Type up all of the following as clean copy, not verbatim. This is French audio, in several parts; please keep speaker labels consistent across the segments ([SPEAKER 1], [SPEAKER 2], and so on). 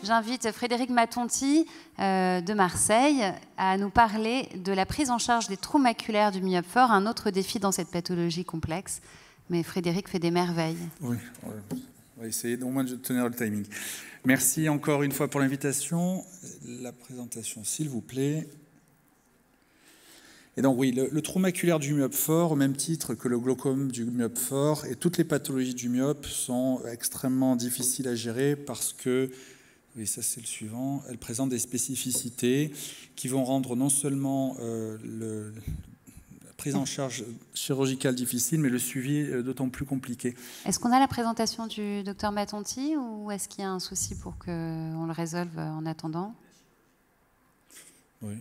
[SPEAKER 1] j'invite Frédéric Matonti de Marseille à nous parler de la prise en charge des trous maculaires du myophe-fort, un autre défi dans cette pathologie complexe. Mais Frédéric fait des merveilles.
[SPEAKER 2] Oui, on va essayer au moins de tenir le timing. Merci encore une fois pour l'invitation. La présentation, s'il vous plaît. Et donc oui, le trou maculaire du myope fort, au même titre que le glaucome du myope fort, et toutes les pathologies du myope sont extrêmement difficiles à gérer parce que, oui, ça c'est le suivant, elles présentent des spécificités qui vont rendre non seulement la prise en charge chirurgicale difficile, mais le suivi d'autant plus compliqué.
[SPEAKER 1] Est-ce qu'on a la présentation du docteur Matonti ou est-ce qu'il y a un souci pour qu'on le résolve en attendant?
[SPEAKER 2] Oui.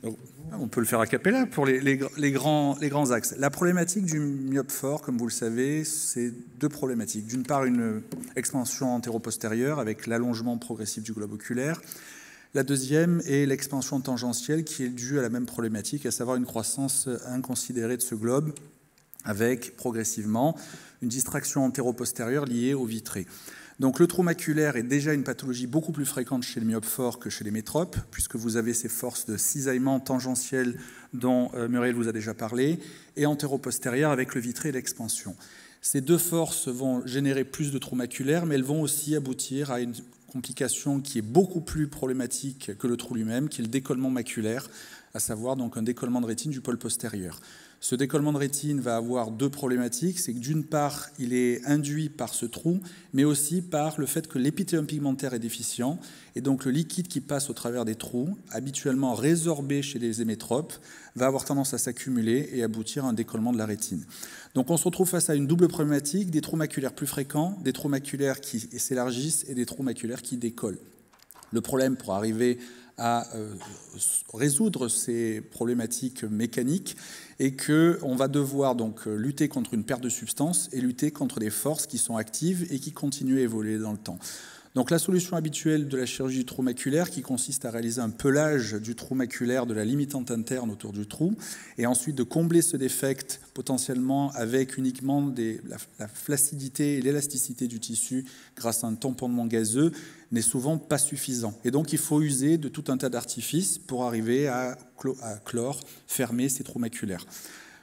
[SPEAKER 2] Donc, on peut le faire a cappella pour les grands axes. La problématique du myope fort, comme vous le savez, c'est deux problématiques. D'une part, une expansion antéro-postérieure avec l'allongement progressif du globe oculaire. La deuxième est l'expansion tangentielle qui est due à la même problématique, à savoir une croissance inconsidérée de ce globe avec progressivement une distraction antéro-postérieure liée au vitré. Donc le trou maculaire est déjà une pathologie beaucoup plus fréquente chez le myope fort que chez les métropes, puisque vous avez ces forces de cisaillement tangentiel dont Muriel vous a déjà parlé, et antéro-postérieure avec le vitré et l'expansion. Ces deux forces vont générer plus de trous maculaires, mais elles vont aussi aboutir à une complication qui est beaucoup plus problématique que le trou lui-même, qui est le décollement maculaire, à savoir donc un décollement de rétine du pôle postérieur. Ce décollement de rétine va avoir deux problématiques. C'est que d'une part, il est induit par ce trou, mais aussi par le fait que l'épithélium pigmentaire est déficient. Et donc le liquide qui passe au travers des trous, habituellement résorbé chez les hémétropes, va avoir tendance à s'accumuler et aboutir à un décollement de la rétine. Donc on se retrouve face à une double problématique, des trous maculaires plus fréquents, des trous maculaires qui s'élargissent et des trous maculaires qui décollent. Le problème pour arriver à résoudre ces problématiques mécaniques et qu'on va devoir donc lutter contre une perte de substance et lutter contre des forces qui sont actives et qui continuent à évoluer dans le temps. Donc la solution habituelle de la chirurgie du trou maculaire qui consiste à réaliser un pelage du trou maculaire de la limitante interne autour du trou et ensuite de combler ce défect potentiellement avec uniquement la flaccidité et l'élasticité du tissu grâce à un tamponnement gazeux n'est souvent pas suffisant. Et donc il faut user de tout un tas d'artifices pour arriver à clore, fermer ces trous maculaires.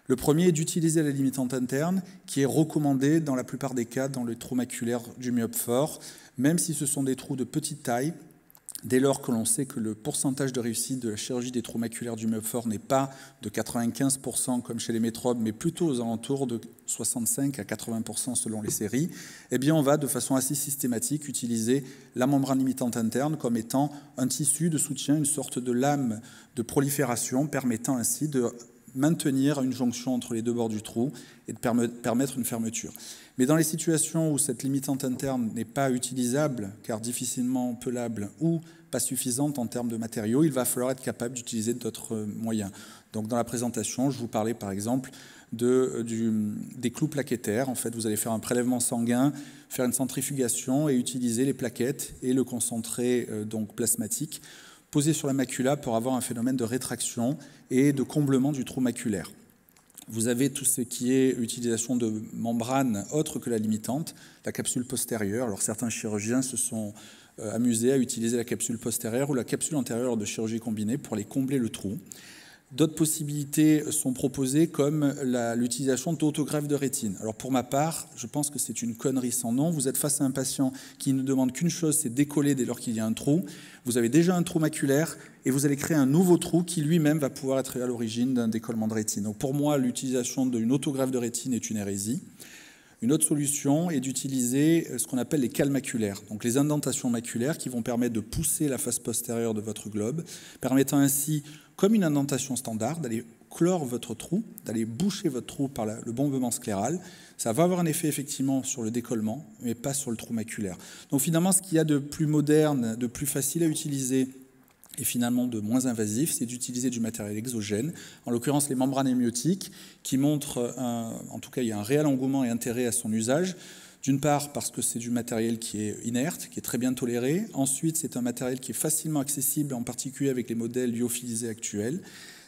[SPEAKER 2] Le premier est d'utiliser la limitante interne qui est recommandée dans la plupart des cas dans le trou maculaire du myope fort, même si ce sont des trous de petite taille, dès lors que l'on sait que le pourcentage de réussite de la chirurgie des trous maculaires du myope fort n'est pas de 95% comme chez les métropes, mais plutôt aux alentours de 65 à 80% selon les séries, eh bien on va de façon assez systématique utiliser la membrane limitante interne comme étant un tissu de soutien, une sorte de lame de prolifération permettant ainsi de maintenir une jonction entre les deux bords du trou et de permettre une fermeture. Mais dans les situations où cette limitante interne n'est pas utilisable, car difficilement pelable ou pas suffisante en termes de matériaux, il va falloir être capable d'utiliser d'autres moyens. Donc dans la présentation, je vous parlais par exemple des clous plaquettaires. En fait, vous allez faire un prélèvement sanguin, faire une centrifugation et utiliser les plaquettes et le concentré donc plasmatique posé sur la macula pour avoir un phénomène de rétraction et de comblement du trou maculaire. Vous avez tout ce qui est utilisation de membranes autres que la limitante, la capsule postérieure. Alors certains chirurgiens se sont amusés à utiliser la capsule postérieure ou la capsule antérieure de chirurgie combinée pour aller combler le trou. D'autres possibilités sont proposées comme l'utilisation d'autogreffe de rétine. Alors pour ma part, je pense que c'est une connerie sans nom. Vous êtes face à un patient qui ne demande qu'une chose, c'est décoller dès lors qu'il y a un trou. Vous avez déjà un trou maculaire et vous allez créer un nouveau trou qui lui-même va pouvoir être à l'origine d'un décollement de rétine. Donc pour moi, l'utilisation d'une autogreffe de rétine est une hérésie. Une autre solution est d'utiliser ce qu'on appelle les cales maculaires, donc les indentations maculaires qui vont permettre de pousser la face postérieure de votre globe, permettant ainsi, comme une indentation standard, d'aller clore votre trou, d'aller boucher votre trou par le bombement scléral. Ça va avoir un effet effectivement sur le décollement, mais pas sur le trou maculaire. Donc finalement, ce qu'il y a de plus moderne, de plus facile à utiliser, et finalement de moins invasif, c'est d'utiliser du matériel exogène, en l'occurrence les membranes hémiotiques, qui montrent, en tout cas il y a un réel engouement et intérêt à son usage, d'une part parce que c'est du matériel qui est inerte, qui est très bien toléré, ensuite c'est un matériel qui est facilement accessible, en particulier avec les modèles lyophilisés actuels,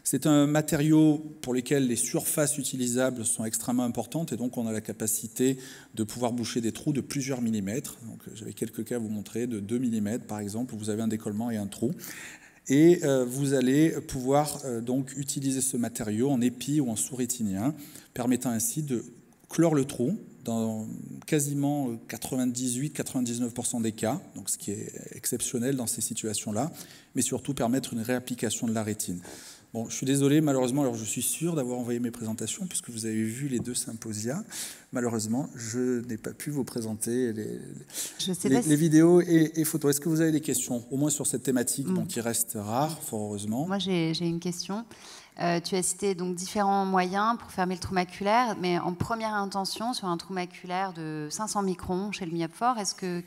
[SPEAKER 2] C'est un matériau pour lequel les surfaces utilisables sont extrêmement importantes et donc on a la capacité de pouvoir boucher des trous de plusieurs millimètres. J'avais quelques cas à vous montrer de 2 mm par exemple, où vous avez un décollement et un trou. Et vous allez pouvoir donc utiliser ce matériau en épi ou en sous-rétinien, permettant ainsi de clore le trou dans quasiment 98-99% des cas, donc ce qui est exceptionnel dans ces situations-là, mais surtout permettre une réapplication de la rétine. Bon, je suis désolé, malheureusement, alors je suis sûr d'avoir envoyé mes présentations, puisque vous avez vu les 2 symposia. Malheureusement, je n'ai pas pu vous présenter les vidéos et photos. Est-ce que vous avez des questions, au moins sur cette thématique qui reste rare, fort heureusement?
[SPEAKER 1] Moi, j'ai une question. Tu as cité donc différents moyens pour fermer le trou maculaire, mais en première intention, sur un trou maculaire de 500 microns chez le myope fort,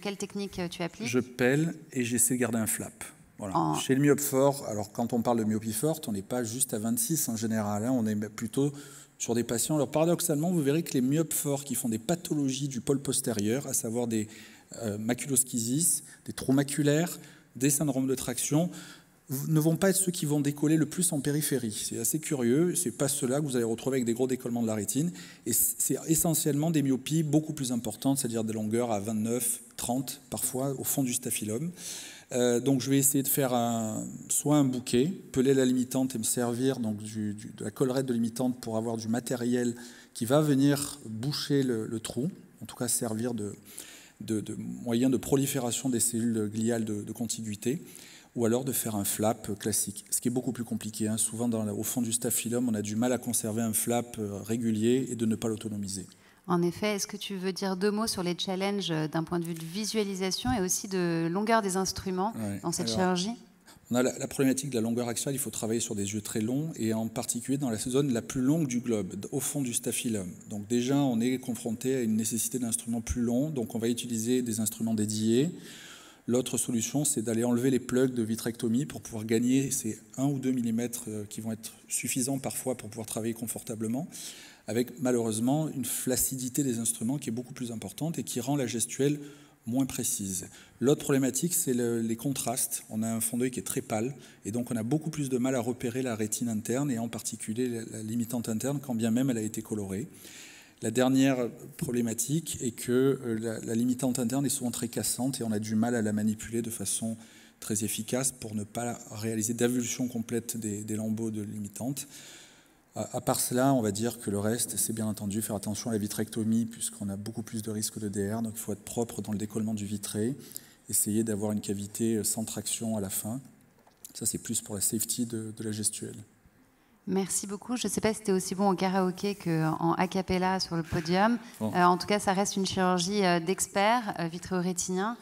[SPEAKER 1] quelle technique tu appliques?
[SPEAKER 2] Je pèle et j'essaie de garder un flap. Voilà. Chez le myope fort, alors quand on parle de myopie forte, on n'est pas juste à 26 en général, hein, on est plutôt sur des patients. Alors paradoxalement, vous verrez que les myopes forts qui font des pathologies du pôle postérieur, à savoir des maculoschisis, des trous maculaires, des syndromes de traction, ne vont pas être ceux qui vont décoller le plus en périphérie. C'est assez curieux, c'est pas ceux-là que vous allez retrouver avec des gros décollements de la rétine, et c'est essentiellement des myopies beaucoup plus importantes, c'est-à-dire des longueurs à 29, 30 parfois, au fond du staphylum. Donc je vais essayer de faire soit un bouquet, peler la limitante et me servir donc, de la collerette de limitante pour avoir du matériel qui va venir boucher le trou, en tout cas servir de moyen de prolifération des cellules gliales de contiguïté, ou alors de faire un flap classique, ce qui est beaucoup plus compliqué. Hein. Souvent, au fond du staphylum, on a du mal à conserver un flap régulier et de ne pas l'autonomiser.
[SPEAKER 1] En effet, est-ce que tu veux dire 2 mots sur les challenges d'un point de vue de visualisation et aussi de longueur des instruments dans cette chirurgie?
[SPEAKER 2] On a la problématique de la longueur axiale, il faut travailler sur des yeux très longs et en particulier dans la zone la plus longue du globe, au fond du staphylum. Donc déjà, on est confronté à une nécessité d'instruments plus longs, donc on va utiliser des instruments dédiés. L'autre solution, c'est d'aller enlever les plugs de vitrectomie pour pouvoir gagner ces 1 ou 2 mm qui vont être suffisants parfois pour pouvoir travailler confortablement, avec malheureusement une flaccidité des instruments qui est beaucoup plus importante et qui rend la gestuelle moins précise. L'autre problématique, c'est les contrastes. On a un fond d'œil qui est très pâle et donc on a beaucoup plus de mal à repérer la rétine interne et en particulier la limitante interne, quand bien même elle a été colorée. La dernière problématique est que la limitante interne est souvent très cassante et on a du mal à la manipuler de façon très efficace pour ne pas réaliser d'avulsion complète des lambeaux de limitante. À part cela, on va dire que le reste, c'est bien entendu faire attention à la vitrectomie puisqu'on a beaucoup plus de risques de DR, donc il faut être propre dans le décollement du vitré, essayer d'avoir une cavité sans traction à la fin. Ça, c'est plus pour la safety de la gestuelle.
[SPEAKER 1] Merci beaucoup. Je ne sais pas si c'était aussi bon en karaoké qu'en a cappella sur le podium. Bon. En tout cas, ça reste une chirurgie d'experts vitréo-rétiniens.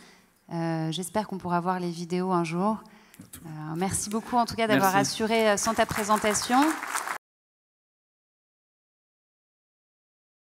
[SPEAKER 1] J'espère qu'on pourra voir les vidéos un jour. Merci beaucoup en tout cas d'avoir assuré sans ta présentation.